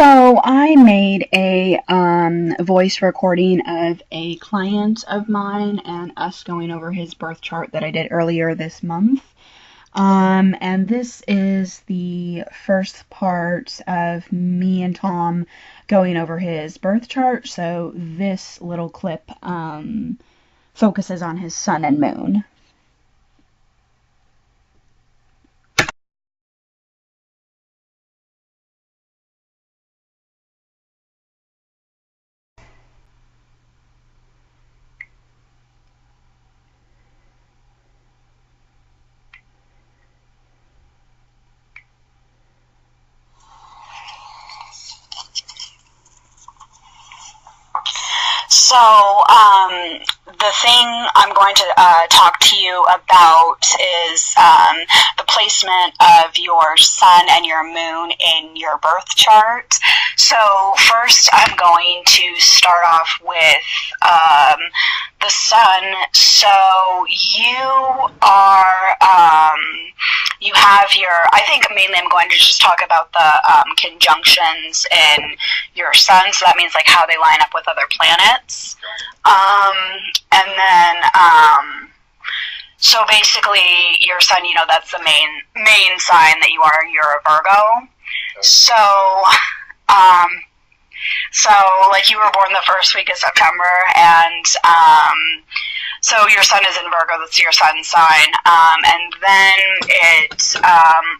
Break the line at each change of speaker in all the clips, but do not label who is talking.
So I made a voice recording of a client of mine and us going over his birth chart that I did earlier this month. And this is the first part of me and Tom going over his birth chart. So this little clip focuses on his sun and moon.
So, the thing I'm going to talk to you about is the placement of your sun and your moon in your birth chart. So first I'm going to start off with the sun. So you are, you have your, I think mainly I'm going to just talk about the conjunctions in your sun. So that means like how they line up with other planets. And then, so basically your sun, you know, that's the main sign that you are. You're a Virgo. So, so like you were born the first week of September, and so your sun is in Virgo. That's your sun sign, and then it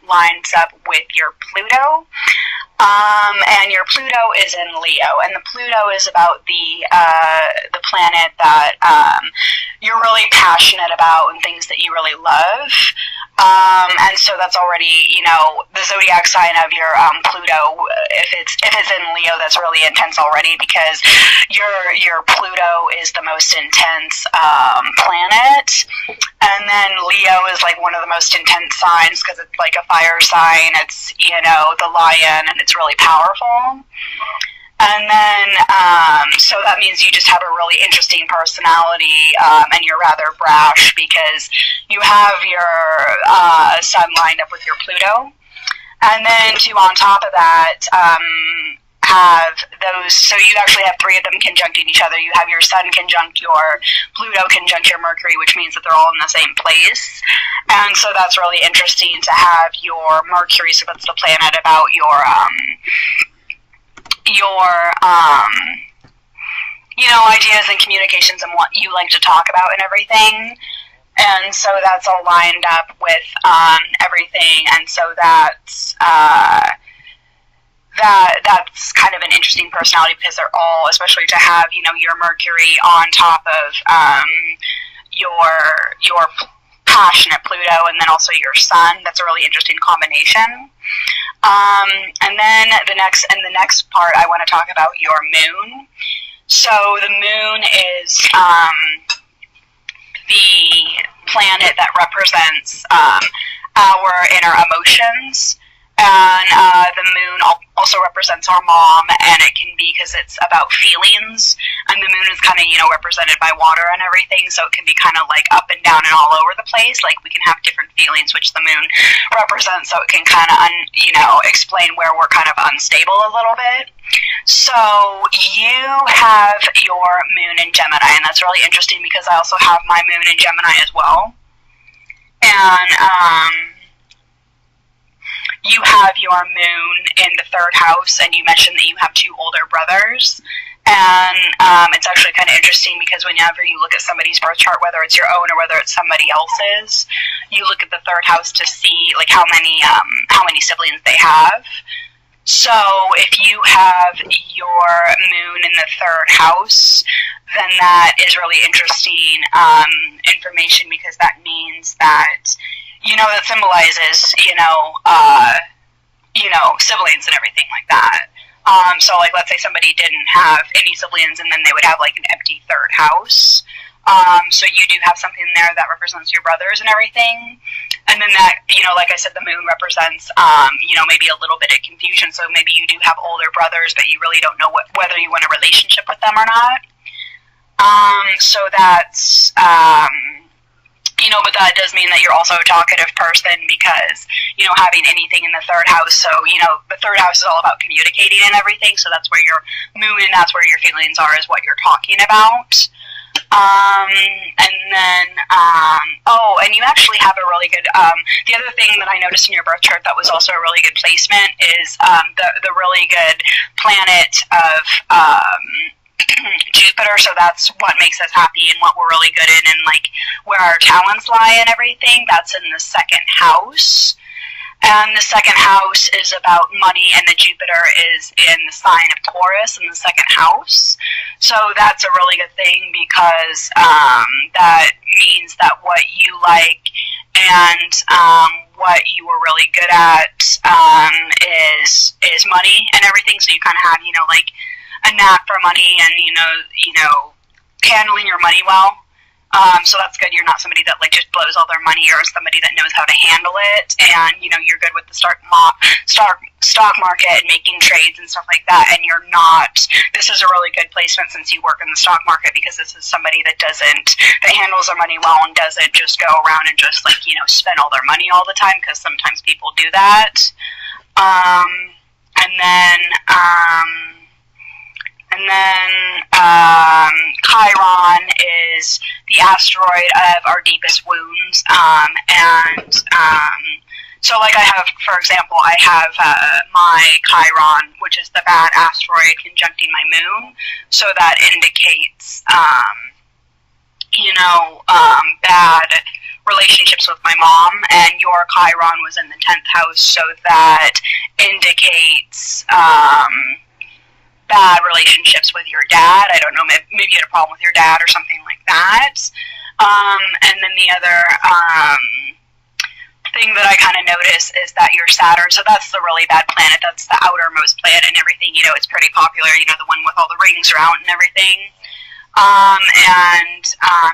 lines up with your Pluto. And your Pluto is in Leo, and the Pluto is about the planet that you're really passionate about and things that you really love. And so that's already, you know, the zodiac sign of your Pluto. If it's in Leo, that's really intense already, because your Pluto is the most intense planet, and then Leo is like one of the most intense signs because it's like a fire sign. It's, you know, the lion, and it's really powerful. And then, so that means you just have a really interesting personality, and you're rather brash because you have your sun lined up with your Pluto. And then on top of that, have those, so you actually have three of them conjuncting each other. You have your sun conjunct your Pluto conjunct your Mercury, which means that they're all in the same place. And so that's really interesting to have your Mercury, so that's the planet about your you know, ideas and communications and what you like to talk about and everything. And so that's all lined up with everything, and so that's that's kind of an interesting personality, because they're all, especially to have, you know, your Mercury on top of your passionate Pluto, and then also your sun. That's a really interesting combination. And then the next part, I want to talk about your moon. So the moon is the planet that represents our inner emotions. And the moon also represents our mom, and it can be because it's about feelings. And the moon is kind of, you know, represented by water and everything, so it can be kind of like up and down and all over the place. Like we can have different feelings, which the moon represents, so it can kind of, you know, explain where we're kind of unstable a little bit. So you have your moon in Gemini, and that's really interesting because I also have my moon in Gemini as well. And you have your moon in the third house, and you mentioned that you have two older brothers. And it's actually kind of interesting because whenever you look at somebody's birth chart, whether it's your own or whether it's somebody else's, you look at the third house to see like how many siblings they have. So if you have your moon in the third house, then that is really interesting information, because that means that, you know, that symbolizes, you know, siblings and everything like that. So like, let's say somebody didn't have any siblings, and then they would have like an empty third house. So you do have something there that represents your brothers and everything. And then that, you know, like I said, the moon represents, you know, maybe a little bit of confusion. So maybe you do have older brothers, but you really don't know whether you want a relationship with them or not. So that's, But that does mean that you're also a talkative person because, having anything in the third house. So, the third house is all about communicating and everything. So that's where your moon and that's where your feelings are, is what you're talking about. And then, and you actually have a really good, the other thing that I noticed in your birth chart that was also a really good placement is, the really good planet of, Jupiter. So that's what makes us happy and what we're really good in, and like where our talents lie and everything. That's in the second house. And the second house is about money, and the Jupiter is in the sign of Taurus in the second house. So that's a really good thing because that means that what you like and what you were really good at is money and everything. So you kind of have, like a knack for money and, handling your money well. So that's good. You're not somebody that like just blows all their money. You're somebody that knows how to handle it, and you're good with the stock market and making trades and stuff like that. And you're not. This is a really good placement since you work in the stock market, because this is somebody that handles their money well and doesn't just go around and just like spend all their money all the time, because sometimes people do that. And then Chiron is the asteroid of our deepest wounds. So like I have, for example, I have my Chiron, which is the bad asteroid conjuncting my moon. So that indicates, bad relationships with my mom, and your Chiron was in the 10th house, so that indicates bad relationships with your dad. I don't know, maybe you had a problem with your dad or something like that. And then the other thing that I kind of notice is that your Saturn, so that's the really bad planet, that's the outermost planet and everything, it's pretty popular, the one with all the rings around and everything.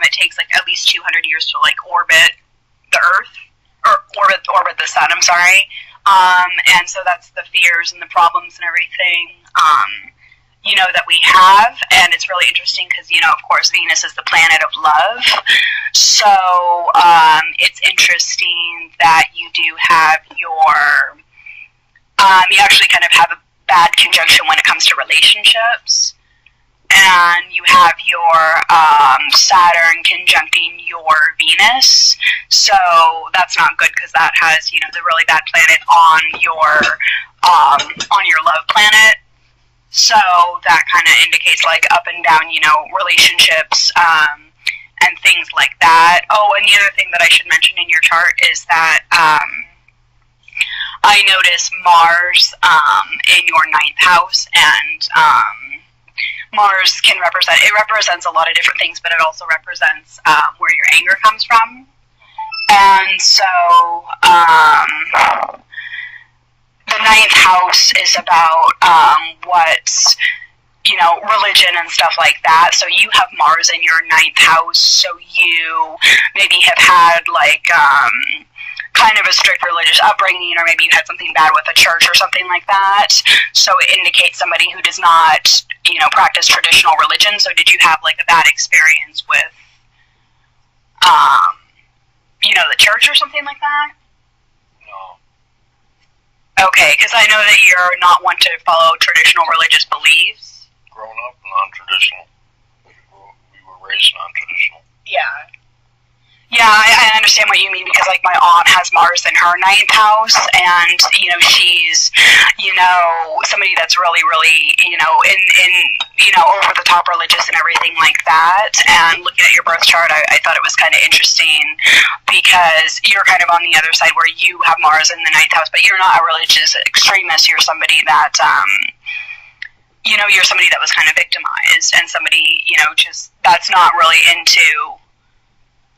It takes like at least 200 years to like orbit the Earth, or orbit the sun, I'm sorry. And so that's the fears and the problems and everything, that we have. And it's really interesting because, of course, Venus is the planet of love. So it's interesting that you do have your, you actually kind of have a bad conjunction when it comes to relationships. And you have your Saturn conjuncting your Venus. So that's not good because that has, the really bad planet on your love planet. So that kind of indicates like up and down, relationships and things like that. Oh, and the other thing that I should mention in your chart is that I notice Mars in your 9th house, and Mars represents a lot of different things, but it also represents where your anger comes from. And so the 9th house is about what's, religion and stuff like that. So you have Mars in your 9th house, so you maybe have had like kind of a strict religious upbringing, or maybe you had something bad with a church or something like that. So it indicates somebody who does not, practice traditional religion. So did you have like a bad experience with, the church or something like that?
No.
Okay, because I know that you're not one to follow traditional religious beliefs.
Grown up non-traditional. We were raised non-traditional.
Yeah. Yeah, I understand what you mean, because like my aunt has Mars in her 9th house, and she's somebody that's really in over the top religious and everything like that. And looking at your birth chart, I thought it was kind of interesting because you're kind of on the other side where you have Mars in the 9th house, but you're not a religious extremist. You're somebody that you're somebody that was kind of victimized, and somebody just that's not really into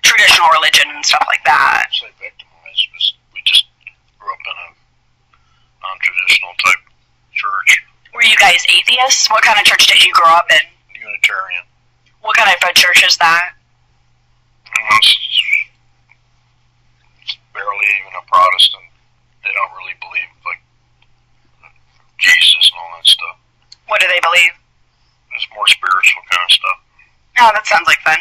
traditional religion and stuff like that.
I say victimized, we just grew up in a non-traditional type church.
Were you guys atheists? What kind of church did you grow up in?
Unitarian.
What kind of a church is that?
It's barely even a Protestant. They don't really believe like Jesus and all that stuff.
What do they believe?
It's more spiritual kind of stuff.
Oh, that sounds like fun.